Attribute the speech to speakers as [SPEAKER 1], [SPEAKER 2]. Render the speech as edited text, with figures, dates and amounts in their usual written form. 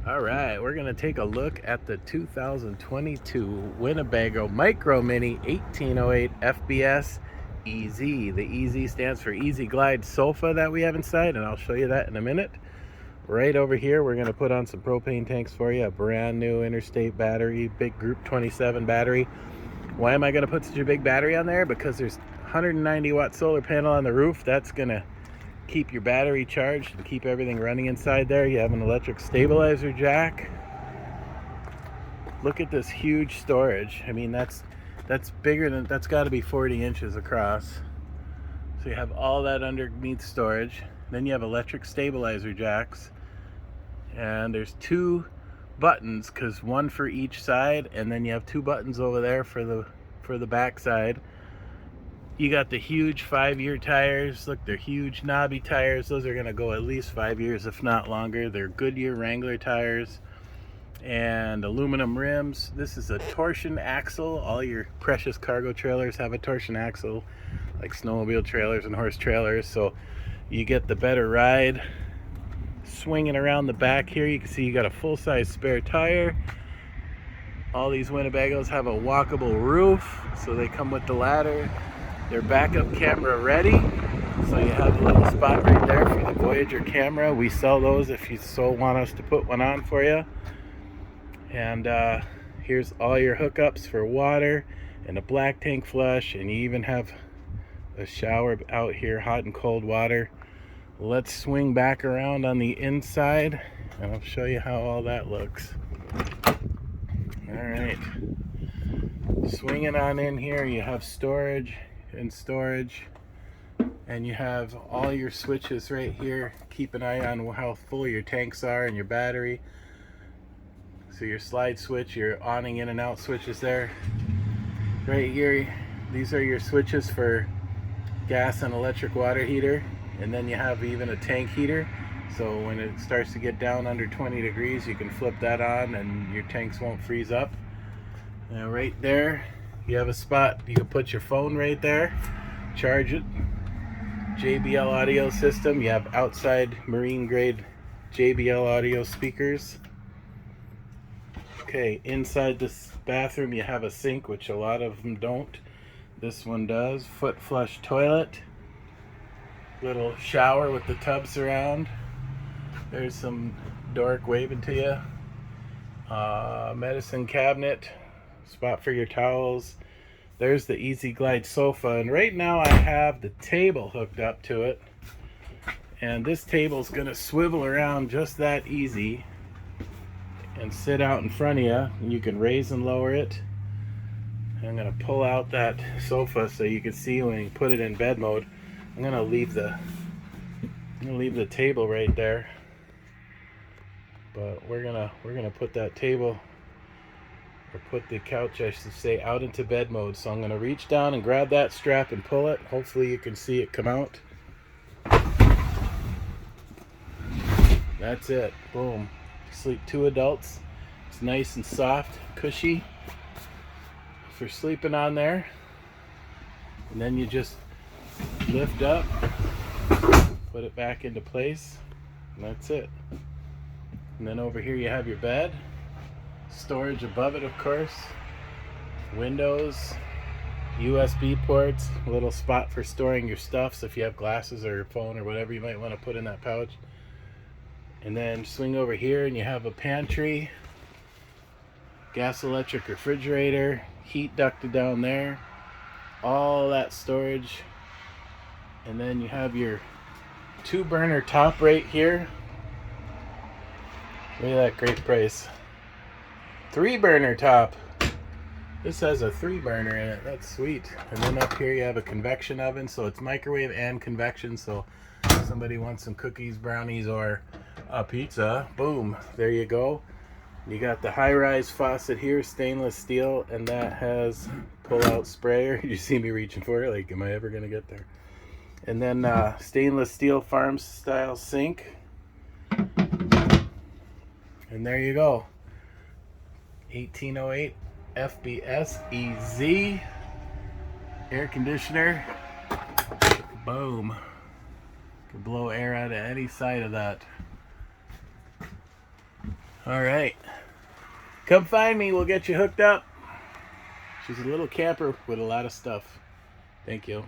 [SPEAKER 1] All right, we're gonna take a look at the 2022 Winnebago Micro Mini 1808 FBS EZ. The EZ stands for Easy Glide Sofa that we have inside, and I'll show you that in a minute. Right over here, we're gonna put on some propane tanks for you, a brand new Interstate battery, big Group 27 battery. Why am I gonna put such a big battery on there? Because there's 190 watt solar panel on the roof. That's gonna keep your battery charged and keep everything running inside there. You have an electric stabilizer jack. Look at this huge storage. I mean, that's bigger than, that's got to be 40 inches across. So you have all that underneath storage. Then you have electric stabilizer jacks, and there's two buttons, because one for each side, and then you have two buttons over there for the back side. You got the huge 5-year tires. Look, they're huge knobby tires. Those are gonna go at least 5 years, if not longer. They're Goodyear Wrangler tires and aluminum rims. This is a torsion axle. All your precious cargo trailers have a torsion axle, like snowmobile trailers and horse trailers, so you get the better ride. Swinging around the back here, you can see you got a full-size spare tire. All these Winnebagos have a walkable roof, so they come with the ladder. They're backup camera ready, so you have a little spot right there for the Voyager camera. We sell those if you so want us to put one on for you. And here's all your hookups for water and a black tank flush, and you even have a shower out here, hot and cold water. Let's swing back around on the inside and I'll show you how all that looks. All right, swinging on in here, you have storage, and you have all your switches right here. Keep an eye on how full your tanks are and your battery. So your slide switch, your awning in and out switches there. Right here, these are your switches for gas and electric water heater, and then you have even a tank heater, so when it starts to get down under 20 degrees you can flip that on and your tanks won't freeze up. And right there you have a spot you can put your phone right there, charge it. JBL audio system. You have outside marine grade JBL audio speakers. Okay, inside this bathroom you have a sink, which a lot of them don't. This one does. Foot flush toilet. Little shower with the tub surround. There's some dork waving to you. Medicine cabinet. Spot for your towels. There's the Easy Glide sofa, and right now I have the table hooked up to it, and this table's gonna swivel around just that easy and sit out in front of you, and you can raise and lower it. I'm gonna pull out that sofa so you can see when you put it in bed mode. I'm gonna leave the table right there, but we're gonna put that table, or put the couch, I should say, out into bed mode. So I'm gonna reach down and grab that strap and pull it. Hopefully you can see it come out. That's it. Boom. Sleep 2 adults. It's nice and soft, cushy for sleeping on there. And then you just lift up, put it back into place, and that's it. And then over here you have your bed, storage above it, of course, windows, USB ports, a little spot for storing your stuff, so if you have glasses or your phone or whatever you might want to put in that pouch. And then swing over here and you have a pantry, gas electric refrigerator, heat ducted down there, all that storage. And then you have your 2-burner top right here. Look at that great price. 3-burner top. This has a 3-burner in it. That's sweet. And then up here you have a convection oven, so it's microwave and convection. So if somebody wants some cookies, brownies, or a pizza, boom, there you go. You got the high-rise faucet here, stainless steel, and that has pull-out sprayer. You see me reaching for it, like, am I ever gonna get there? And then stainless steel farm style sink. And there you go. 1808 FBS EZ air conditioner. Boom. Can blow air out of any side of that. All right. Come find me. We'll get you hooked up. She's a little camper with a lot of stuff. Thank you.